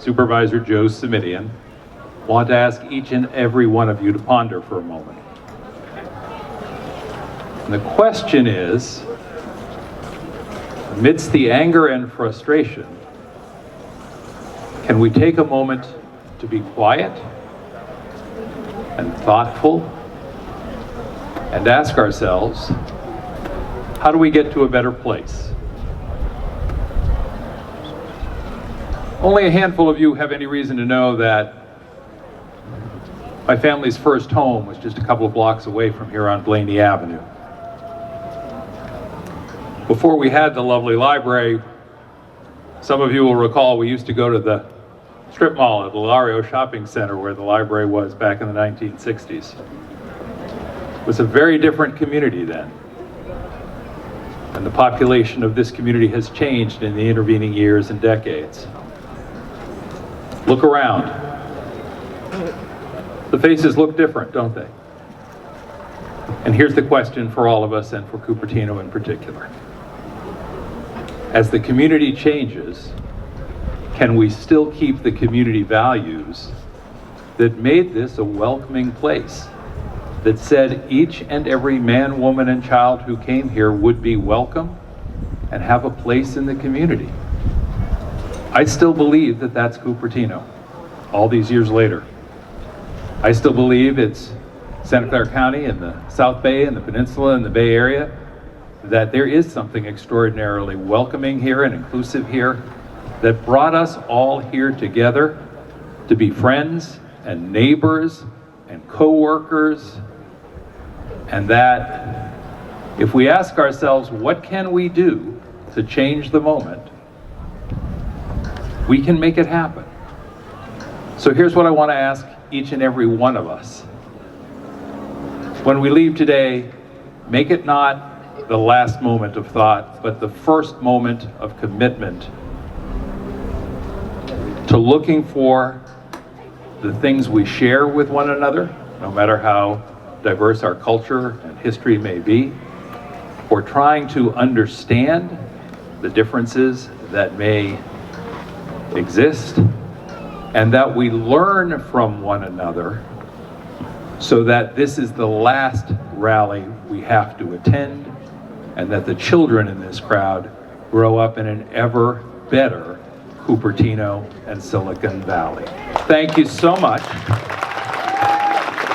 Supervisor Joe Simitian, want to ask each and every one of you to ponder for a moment. And the question is, amidst the anger and frustration, can we take a moment to be quiet and thoughtful and ask ourselves, how do we get to a better place? Only a handful of you have any reason to know that my family's first home was just a couple of blocks away from here on Blaney Avenue. Before we had the lovely library, some of you will recall we used to go to the strip mall at the Lario Shopping Center where the library was back in the 1960s. It was a very different community then. And the population of this community has changed in the intervening years and decades. Look around. The faces look different, don't they? And here's the question for all of us and for Cupertino in particular. As the community changes, can we still keep the community values that made this a welcoming place, that said each and every man, woman, and child who came here would be welcome and have a place in the community? I still believe that that's Cupertino, all these years later. I still believe it's Santa Clara County and the South Bay and the Peninsula and the Bay Area, that there is something extraordinarily welcoming here and inclusive here that brought us all here together to be friends and neighbors and co-workers, and that if we ask ourselves, what can we do to change the moment, we can make it happen. So here's what I want to ask each and every one of us. When we leave today, make it not the last moment of thought, but the first moment of commitment to looking for the things we share with one another, no matter how diverse our culture and history may be, or trying to understand the differences that may exist, and that we learn from one another so that this is the last rally we have to attend, and that the children in this crowd grow up in an ever better Cupertino and Silicon Valley. Thank you so much.